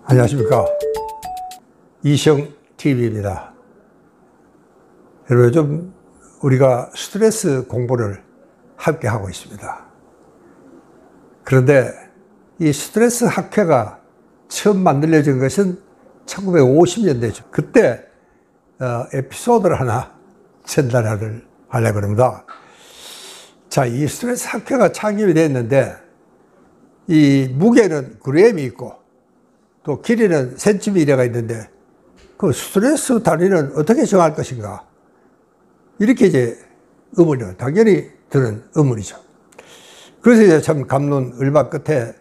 안녕하십니까. 이시영TV입니다. 여러분, 요즘 우리가 스트레스 공부를 함께 하고 있습니다. 그런데 이 스트레스 학회가 처음 만들어진 것은 1950년대죠. 그때 에피소드를 하나 전달하려고 합니다. 자, 이 스트레스 학회가 창립이 됐는데 이 무게는 그램이 있고 또 길이는 센티미터가 있는데 그 스트레스 단위는 어떻게 정할 것인가? 이렇게 이제 의문이요. 당연히 드는 의문이죠. 그래서 이제 참 갑론을박 끝에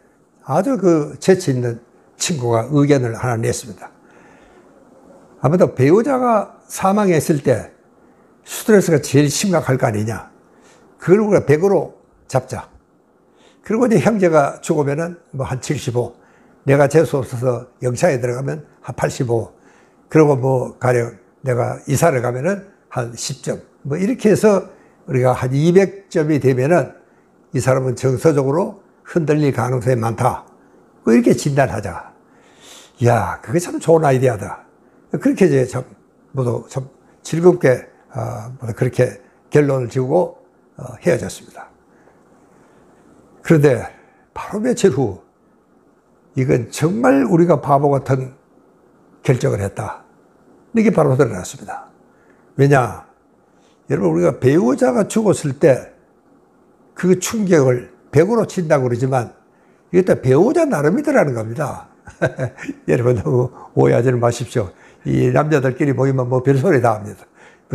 아주 그 재치 있는 친구가 의견을 하나 냈습니다. 아무래도 배우자가 사망했을 때 스트레스가 제일 심각할 거 아니냐. 그걸 우리가 100으로 잡자. 그리고 이제 형제가 죽으면은 뭐 한 75, 내가 재수 없어서 영창에 들어가면 한 85, 그리고 뭐 가령 내가 이사를 가면은 한 10점, 뭐 이렇게 해서 우리가 한 200점이 되면은 이 사람은 정서적으로 흔들릴 가능성이 많다. 뭐 이렇게 진단하자. 이야, 그게 참 좋은 아이디어다. 그렇게 이제 참, 모두 참 즐겁게, 그렇게 결론을 지우고 헤어졌습니다. 그런데 바로 며칠 후, 이건 정말 우리가 바보 같은 결정을 했다. 이게 바로 드러났습니다. 왜냐? 여러분, 우리가 배우자가 죽었을 때 그 충격을 100으로 친다고 그러지만 이것도 배우자 나름이더라는 겁니다. 여러분, 너무 오해하지는 마십시오. 이 남자들끼리 모이면 뭐 별소리 다 합니다.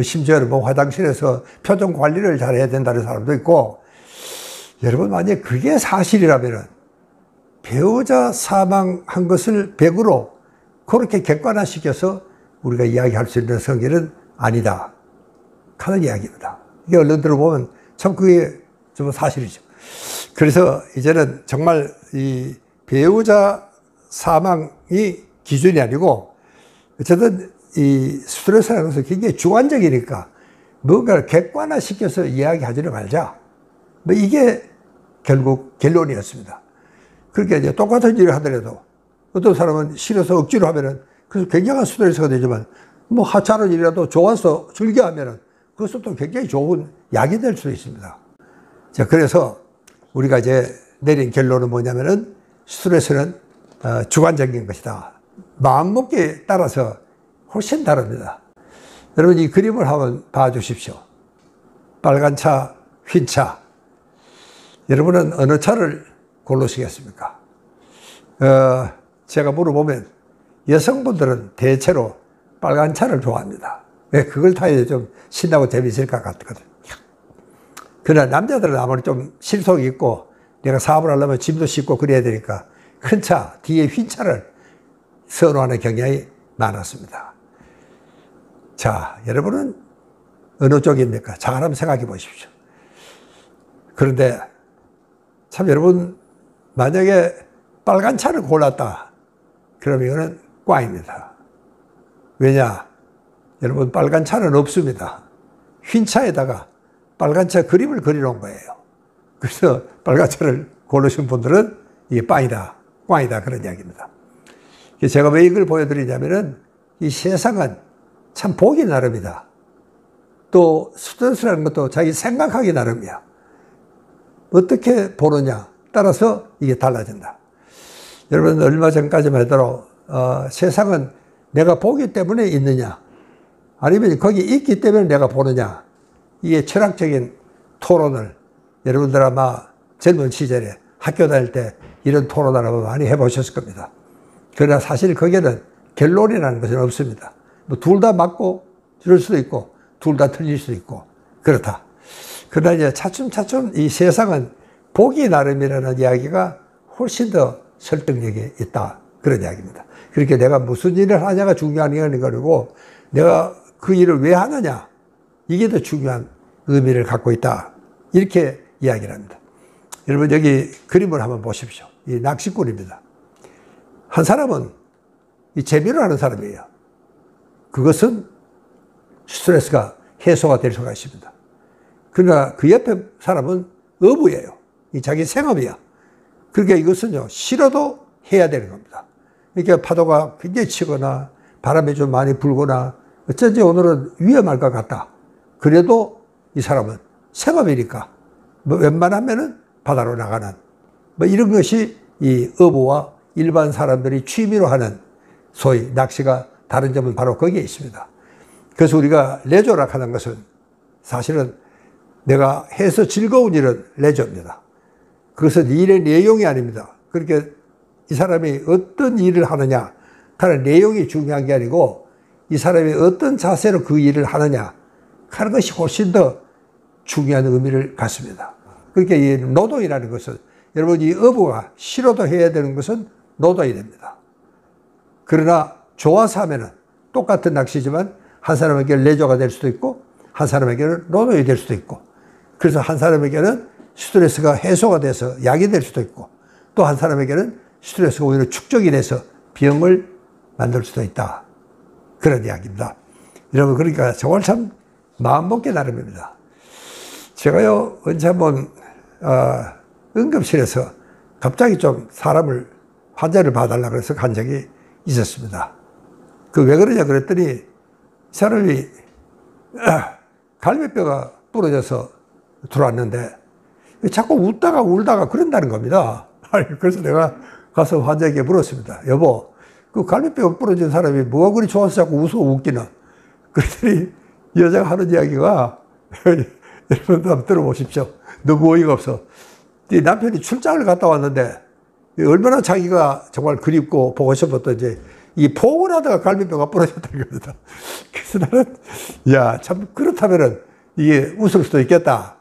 심지어는 뭐 화장실에서 표정 관리를 잘 해야 된다는 사람도 있고, 여러분, 만약에 그게 사실이라면은 배우자 사망한 것을 100으로 그렇게 객관화시켜서 우리가 이야기할 수 있는 성질은 아니다 하는 이야기입니다. 이게 언론 들어보면 참 그게 좀 사실이죠. 그래서 이제는 정말 이 배우자 사망이 기준이 아니고 어쨌든 이 스트레스라는 것은 굉장히 주관적이니까 뭔가를 객관화시켜서 이야기하지를 말자. 뭐 이게 결국 결론이었습니다. 그렇게 이제 똑같은 일을 하더라도 어떤 사람은 싫어서 억지로 하면은 그래서 굉장한 스트레스가 되지만 뭐 하찮은 일이라도 좋아서 즐겨 하면은 그것도 또 굉장히 좋은 약이 될 수 있습니다. 자, 그래서 우리가 이제 내린 결론은 뭐냐면은 스트레스는 주관적인 것이다. 마음먹기에 따라서 훨씬 다릅니다. 여러분, 이 그림을 한번 봐주십시오. 빨간 차, 흰 차. 여러분은 어느 차를 고르시겠습니까? 제가 물어보면 여성분들은 대체로 빨간 차를 좋아합니다. 왜? 그걸 타야 좀 신나고 재미있을 것 같거든요. 그러나 남자들은 아무리 좀 실속이 있고 내가 사업을 하려면 짐도 싣고 그래야 되니까 큰 차, 뒤에 흰 차를 선호하는 경향이 많았습니다. 자, 여러분은 어느 쪽입니까? 잘 한번 생각해 보십시오. 그런데 참 여러분, 만약에 빨간 차를 골랐다. 그러면 이거는 꽝입니다. 왜냐? 여러분, 빨간 차는 없습니다. 흰 차에다가 빨간 차 그림을 그려놓은 거예요. 그래서 빨간 차를 고르신 분들은 이게 빵이다, 꽝이다, 그런 이야기입니다. 제가 왜 이걸 보여드리냐면은 이 세상은 참 보기 나름이다. 또 스트레스라는 것도 자기 생각하기 나름이야. 어떻게 보느냐 따라서 이게 달라진다. 여러분, 얼마 전까지만 해도 세상은 내가 보기 때문에 있느냐 아니면 거기 있기 때문에 내가 보느냐, 이게 철학적인 토론을 여러분들 아마 젊은 시절에 학교 다닐 때 이런 토론을 아마 많이 해보셨을 겁니다. 그러나 사실 거기에는 결론이라는 것은 없습니다. 뭐 둘 다 맞고 그럴 수도 있고 둘 다 틀릴 수도 있고 그렇다. 그러나 이제 차츰차츰 이 세상은 보기 나름이라는 이야기가 훨씬 더 설득력이 있다. 그런 이야기입니다. 그렇게 내가 무슨 일을 하냐가 중요한 게 아니고 내가 그 일을 왜 하느냐, 이게 더 중요한 의미를 갖고 있다. 이렇게 이야기를 합니다. 여러분, 여기 그림을 한번 보십시오. 이 낚시꾼입니다. 한 사람은 이 재미로 하는 사람이에요. 그것은 스트레스가 해소가 될 수가 있습니다. 그러나 그 옆에 사람은 어부예요. 이 자기 생업이야. 그러니까 이것은요, 싫어도 해야 되는 겁니다. 이렇게 파도가 굉장히 치거나 바람이 좀 많이 불거나 어쩐지 오늘은 위험할 것 같다. 그래도 이 사람은 생업이니까 뭐 웬만하면은 바다로 나가는 뭐 이런 것이 이 어부와 일반 사람들이 취미로 하는 소위 낚시가 다른 점은 바로 거기에 있습니다. 그래서 우리가 레저라 하는 것은 사실은 내가 해서 즐거운 일은 레저입니다. 그것은 일의 내용이 아닙니다. 그렇게 이 사람이 어떤 일을 하느냐 하는 내용이 중요한 게 아니고 이 사람이 어떤 자세로 그 일을 하느냐 하는 것이 훨씬 더 중요한 의미를 갖습니다. 그러니까 이 노동이라는 것은 여러분 이 어부가 싫어도 해야 되는 것은 노동이 됩니다. 그러나 좋아서 하면은 똑같은 낚시지만 한 사람에게는 레저가 될 수도 있고 한 사람에게는 노동이 될 수도 있고 그래서 한 사람에게는 스트레스가 해소가 돼서 약이 될 수도 있고 또 한 사람에게는 스트레스가 오히려 축적이 돼서 병을 만들 수도 있다. 그런 이야기입니다. 여러분 그러니까 정말 참 마음 먹기 나름입니다. 제가요 언제 한번 응급실에서 갑자기 좀 환자를 봐달라 그래서 간 적이 있었습니다. 그 왜 그러냐 그랬더니 이 사람이 갈비뼈가 부러져서 들어왔는데 자꾸 웃다가 울다가 그런다는 겁니다. 그래서 내가 가서 환자에게 물었습니다. 여보, 그 갈비뼈가 부러진 사람이 뭐가 그리 좋아서 자꾸 웃어 웃기나? 그랬더니 여자가 하는 이야기가 여러분도 한번 들어보십시오. 너무 어이가 없어. 남편이 출장을 갔다 왔는데 얼마나 자기가 정말 그립고 보고 싶었던지 이 포근하다가 갈비뼈가 부러졌다는 겁니다. 그래서 나는 야, 참 그렇다면은 이게 웃을 수도 있겠다.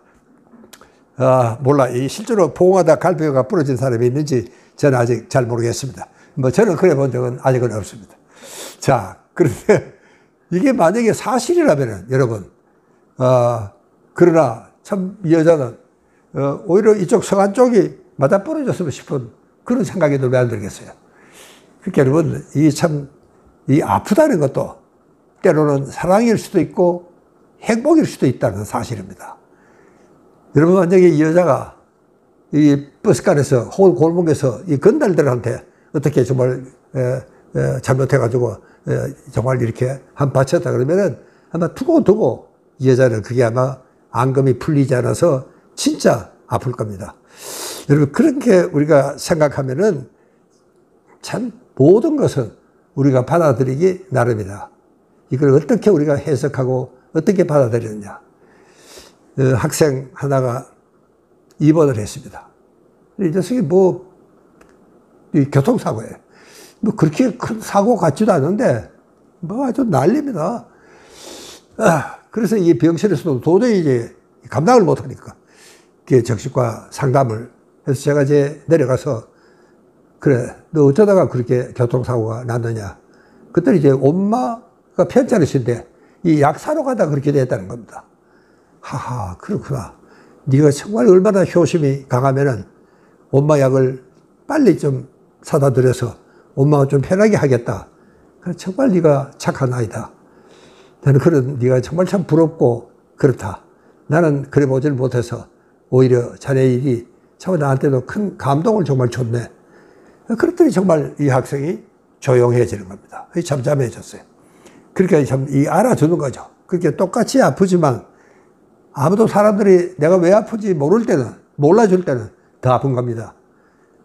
몰라. 실제로 포근하다 갈비뼈가 부러진 사람이 있는지 저는 아직 잘 모르겠습니다. 뭐 저는 그래 본 적은 아직은 없습니다. 자, 그런데 이게 만약에 사실이라면은 여러분, 그러나 참 이 여자는 오히려 이쪽 성안 쪽이 맞아 부러졌으면 싶은 그런 생각이 왜 안 들겠어요. 그러니까 여러분, 이 아프다는 것도 때로는 사랑일 수도 있고 행복일 수도 있다는 사실입니다. 여러분, 만약에 이 여자가 이 버스간에서 혹은 골목에서 이 건달들한테 어떻게 정말 잘못해가지고 정말 이렇게 한 바쳤다 그러면은 아마 두고 이 여자는 그게 아마 앙금이 풀리지 않아서 진짜 아플 겁니다. 여러분, 그렇게 우리가 생각하면은 참 모든 것은 우리가 받아들이기 나름이다. 이걸 어떻게 우리가 해석하고 어떻게 받아들이느냐. 학생 하나가 입원을 했습니다. 이 녀석이 교통사고예요. 그렇게 큰 사고 같지도 않은데, 아주 난립니다. 그래서 이 병실에서도 도저히 이제 감당을 못하니까, 정신과 상담을 해서 제가 이제 내려가서, 그래, 너 어쩌다가 그렇게 교통사고가 났느냐. 그때 이제 엄마가 편찮으신데, 이 약 사러 가다 그렇게 됐다는 겁니다. 하하, 그렇구나. 네가 정말 얼마나 효심이 강하면은 엄마 약을 빨리 좀 사다 드려서 엄마가 좀 편하게 하겠다. 정말 네가 착한 아이다. 나는 네가 정말 참 부럽고 그렇다. 나는 그래 보질 못해서 오히려 자네 일이 참 나한테도 큰 감동을 정말 줬네. 그랬더니 정말 이 학생이 조용해지는 겁니다. 잠잠해졌어요. 그러니까 참 알아주는 거죠. 그렇게 똑같이 아프지만 아무도 사람들이 내가 왜 아픈지 몰라줄 때는 더 아픈 겁니다.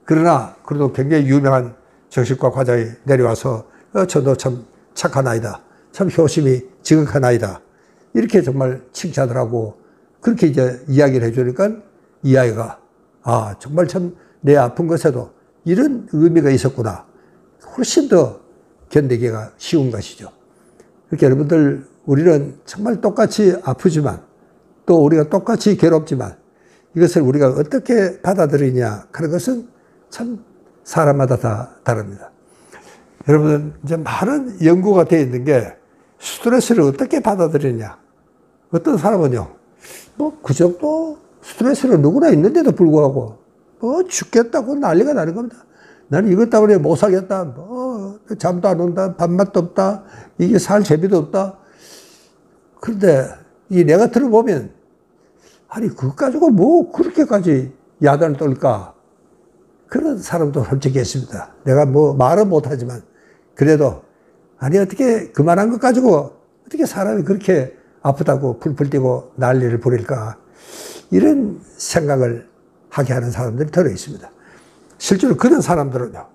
그러나 그래도 굉장히 유명한 정신과 과장이 내려와서 저도 참 착한 아이다. 참 효심이 지극한 아이다. 이렇게 정말 칭찬을 하고 그렇게 이제 이야기를 해주니까 이 아이가 정말 참 내 아픈 것에도 이런 의미가 있었구나. 훨씬 더 견디기가 쉬운 것이죠. 그러니까 여러분들 우리는 정말 똑같이 아프지만 또 우리가 똑같이 괴롭지만 이것을 우리가 어떻게 받아들이냐 하는 것은 참 사람마다 다 다릅니다. 여러분 이제 많은 연구가 되어 있는 게 스트레스를 어떻게 받아들이냐. 어떤 사람은요, 그 정도 스트레스는 누구나 있는데도 불구하고 죽겠다고 난리가 나는 겁니다. 나는 이것 때문에 못 살겠다. 잠도 안 온다. 밥맛도 없다. 이게 살 재미도 없다. 그런데 내가 들어보면 아니 그것 가지고 그렇게까지 야단을 떨까. 그런 사람도 솔직히 있습니다. 내가 뭐 말은 못하지만 그래도 아니 어떻게 그만한 것 가지고 어떻게 사람이 그렇게 아프다고 풀풀 뛰고 난리를 부릴까, 이런 생각을 하게 하는 사람들이 들어 있습니다. 실제로 그런 사람들은요,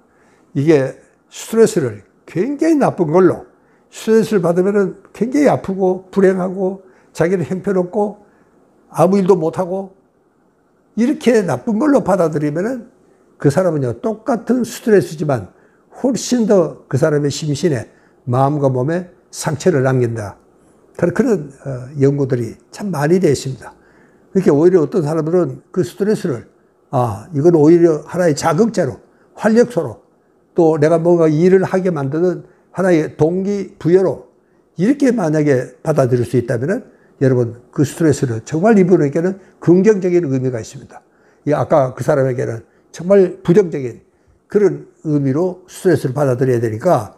이게 스트레스를 굉장히 나쁜 걸로, 스트레스를 받으면 굉장히 아프고 불행하고 자기는 형편없고 아무 일도 못하고 이렇게 나쁜 걸로 받아들이면 그 사람은요, 똑같은 스트레스지만 훨씬 더 그 사람의 심신에, 마음과 몸에 상처를 남긴다. 그런 연구들이 참 많이 되어 있습니다. 그렇게 오히려 어떤 사람들은 그 스트레스를, 이건 오히려 하나의 자극제로, 활력소로, 또 내가 뭔가 일을 하게 만드는 하나의 동기부여로 이렇게 만약에 받아들일 수 있다면 여러분, 그 스트레스는 정말 이분에게는 긍정적인 의미가 있습니다. 아까 그 사람에게는 정말 부정적인 그런 의미로 스트레스를 받아들여야 되니까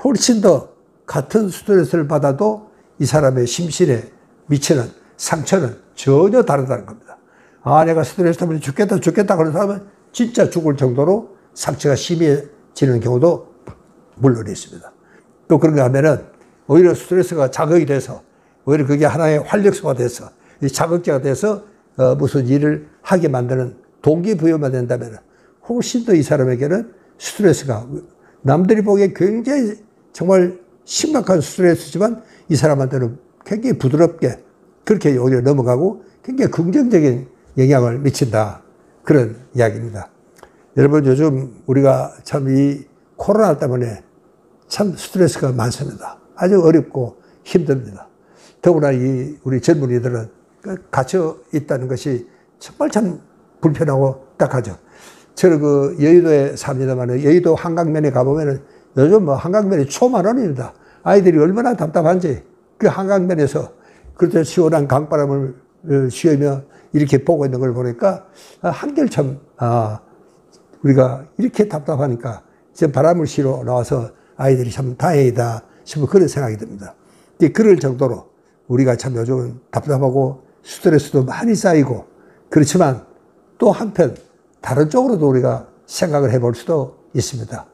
훨씬 더 같은 스트레스를 받아도 이 사람의 심신에 미치는 상처는 전혀 다르다는 겁니다. 내가 스트레스 때문에 죽겠다 그런 사람은 진짜 죽을 정도로 상처가 심해지는 경우도 물론 있습니다. 또 그런가 하면은 오히려 스트레스가 자극이 돼서 오히려 그게 하나의 활력소가 돼서 자극제가 돼서 무슨 일을 하게 만드는 동기부여만 된다면 훨씬 더 이 사람에게는 스트레스가, 남들이 보기에 굉장히 정말 심각한 스트레스지만 이 사람한테는 굉장히 부드럽게 그렇게 오히려 넘어가고 굉장히 긍정적인 영향을 미친다. 그런 이야기입니다. 여러분, 요즘 우리가 참 이 코로나 때문에 참 스트레스가 많습니다. 아주 어렵고 힘듭니다. 더구나 우리 젊은이들은 갇혀 있다는 것이 정말 참 불편하고 딱하죠. 저는 그 여의도에 삽니다만 여의도 한강변에 가보면은 요즘 뭐 한강변이 초만원입니다. 아이들이 얼마나 답답한지 그 한강변에서 그렇게 시원한 강바람을 쉬며 이렇게 보고 있는 걸 보니까 한결 참, 우리가 이렇게 답답하니까 이제 바람을 쉬러 나와서 아이들이 참 다행이다 싶은 그런 생각이 듭니다. 그럴 정도로 우리가 참 요즘은 답답하고 스트레스도 많이 쌓이고, 그렇지만 또 한편 다른 쪽으로도 우리가 생각을 해볼 수도 있습니다.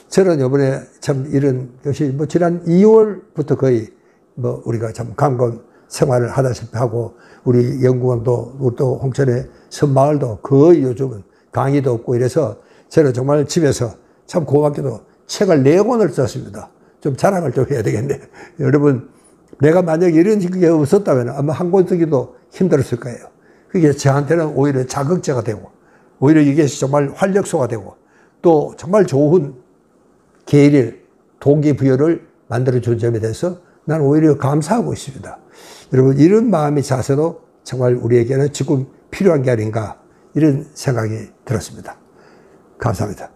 저는 이번에 참 이런 것이 지난 2월부터 거의 우리가 참 강건 생활을 하다시피 하고, 우리 연구원도 또 홍천의 섬마을도 거의 요즘은 강의도 없고 이래서 저는 정말 집에서 참 고맙게도 책을 4권을 썼습니다. 좀 자랑을 좀 해야 되겠네. 여러분, 내가 만약에 이런 게 없었다면 아마 한 권 쓰기도 힘들었을 거예요. 그게 저한테는 오히려 자극제가 되고, 오히려 이게 정말 활력소가 되고, 또 정말 좋은 계일, 동기부여를 만들어준 점에 대해서 나는 오히려 감사하고 있습니다. 여러분, 이런 마음의 자세도 정말 우리에게는 지금 필요한 게 아닌가, 이런 생각이 들었습니다. 감사합니다.